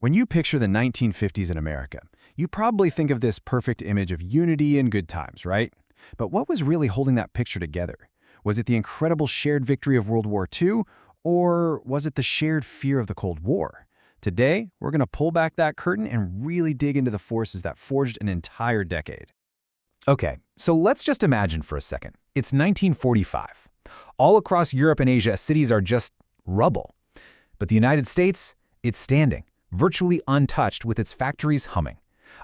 When you picture the 1950s in America, you probably think of this perfect image of unity and good times, right? But what was really holding that picture together? Was it the incredible shared victory of World War II, or was it the shared fear of the Cold War? Today, we're going to pull back that curtain and really dig into the forces that forged an entire decade. Okay, so let's just imagine for a second. It's 1945. All across Europe and Asia, cities are just rubble. But the United States, it's standing, virtually untouched with its factories humming.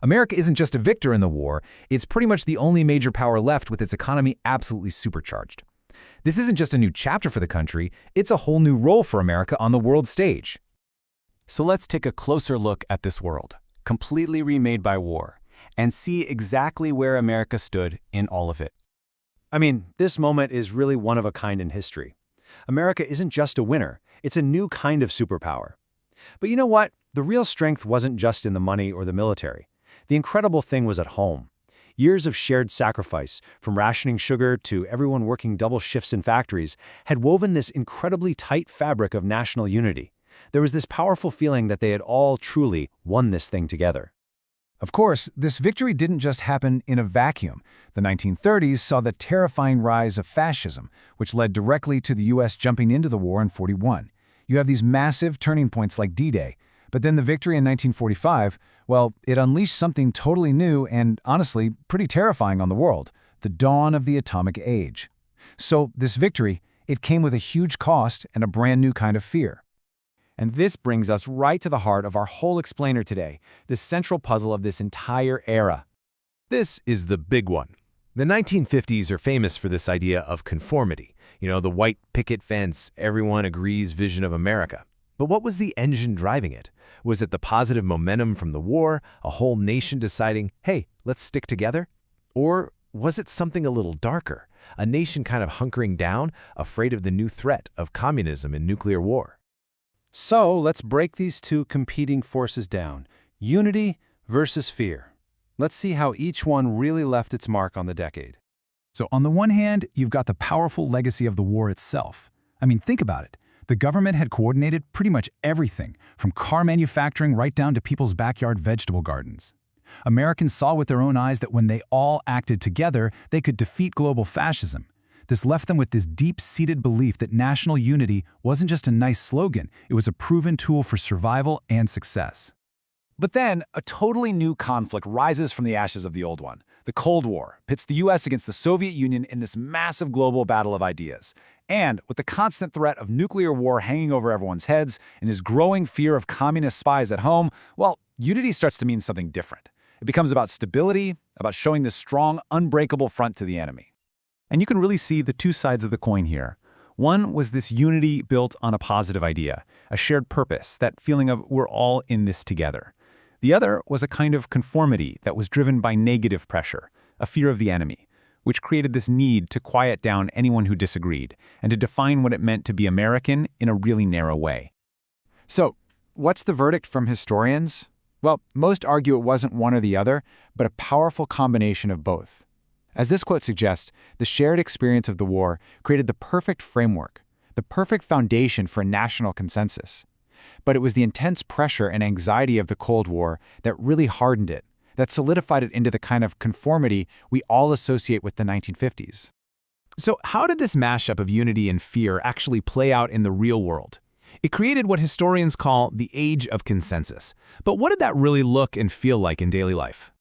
America isn't just a victor in the war, it's pretty much the only major power left with its economy absolutely supercharged. This isn't just a new chapter for the country, it's a whole new role for America on the world stage. So let's take a closer look at this world, completely remade by war, and see exactly where America stood in all of it. I mean, this moment is really one of a kind in history. America isn't just a winner, it's a new kind of superpower. But you know what? The real strength wasn't just in the money or the military. The incredible thing was at home. Years of shared sacrifice, from rationing sugar to everyone working double shifts in factories, had woven this incredibly tight fabric of national unity. There was this powerful feeling that they had all truly won this thing together. Of course, this victory didn't just happen in a vacuum. The 1930s saw the terrifying rise of fascism, which led directly to the U.S. jumping into the war in '41. You have these massive turning points like D-Day, but then the victory in 1945, well, it unleashed something totally new and, honestly, pretty terrifying on the world, the dawn of the atomic age. So this victory, it came with a huge cost and a brand new kind of fear. And this brings us right to the heart of our whole explainer today, the central puzzle of this entire era. This is the big one. The 1950s are famous for this idea of conformity. The white picket fence, everyone agrees vision of America. But what was the engine driving it? Was it the positive momentum from the war, a whole nation deciding, hey, let's stick together? Or was it something a little darker, a nation kind of hunkering down, afraid of the new threat of communism and nuclear war? So let's break these two competing forces down, unity versus fear. Let's see how each one really left its mark on the decade. So on the one hand, you've got the powerful legacy of the war itself. I mean, think about it. The government had coordinated pretty much everything, from car manufacturing right down to people's backyard vegetable gardens. Americans saw with their own eyes that when they all acted together, they could defeat global fascism. This left them with this deep-seated belief that national unity wasn't just a nice slogan, it was a proven tool for survival and success. But then, a totally new conflict rises from the ashes of the old one. The Cold War pits the U.S. against the Soviet Union in this massive global battle of ideas. And with the constant threat of nuclear war hanging over everyone's heads and his growing fear of communist spies at home, well, unity starts to mean something different. It becomes about stability, about showing this strong, unbreakable front to the enemy. And you can really see the two sides of the coin here. One was this unity built on a positive idea, a shared purpose, that feeling of we're all in this together. The other was a kind of conformity that was driven by negative pressure, a fear of the enemy, which created this need to quiet down anyone who disagreed and to define what it meant to be American in a really narrow way. So, what's the verdict from historians? Well, most argue it wasn't one or the other, but a powerful combination of both. As this quote suggests, the shared experience of the war created the perfect framework, the perfect foundation for a national consensus. But it was the intense pressure and anxiety of the Cold War that really hardened it, that solidified it into the kind of conformity we all associate with the 1950s. So how did this mashup of unity and fear actually play out in the real world? It created what historians call the age of consensus. But what did that really look and feel like in daily life?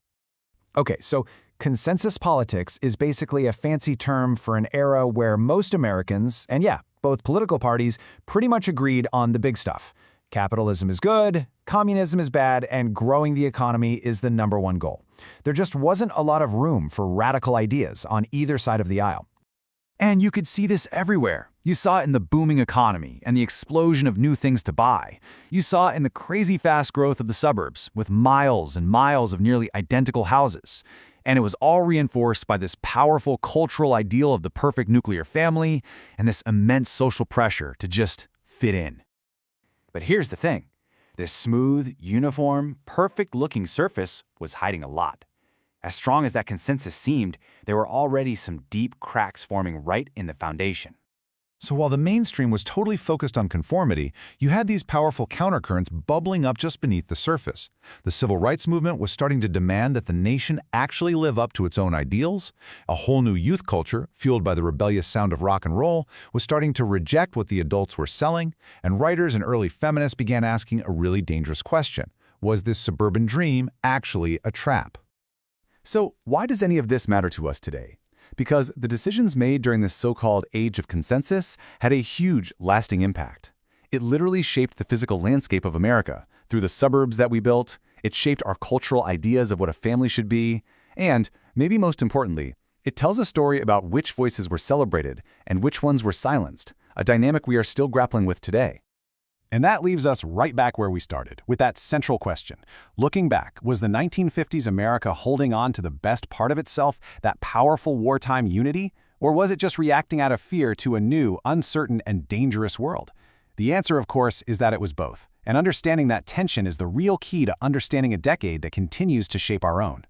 Okay, so consensus politics is basically a fancy term for an era where most Americans, and yeah, both political parties, pretty much agreed on the big stuff. Capitalism is good, communism is bad, and growing the economy is the number one goal. There just wasn't a lot of room for radical ideas on either side of the aisle. And you could see this everywhere. You saw it in the booming economy and the explosion of new things to buy. You saw it in the crazy fast growth of the suburbs, with miles and miles of nearly identical houses. And it was all reinforced by this powerful cultural ideal of the perfect nuclear family and this immense social pressure to just fit in. But here's the thing. This smooth, uniform, perfect-looking surface was hiding a lot. As strong as that consensus seemed, there were already some deep cracks forming right in the foundation. So while the mainstream was totally focused on conformity, you had these powerful countercurrents bubbling up just beneath the surface. The civil rights movement was starting to demand that the nation actually live up to its own ideals. A whole new youth culture, fueled by the rebellious sound of rock and roll, was starting to reject what the adults were selling, and writers and early feminists began asking a really dangerous question. Was this suburban dream actually a trap? So why does any of this matter to us today? Because the decisions made during this so-called age of consensus had a huge, lasting impact. It literally shaped the physical landscape of America. Through the suburbs that we built, it shaped our cultural ideas of what a family should be, and, maybe most importantly, it tells a story about which voices were celebrated and which ones were silenced, a dynamic we are still grappling with today. And that leaves us right back where we started, with that central question. Looking back, was the 1950s America holding on to the best part of itself, that powerful wartime unity? Or was it just reacting out of fear to a new, uncertain, and dangerous world? The answer, of course, is that it was both. And understanding that tension is the real key to understanding a decade that continues to shape our own.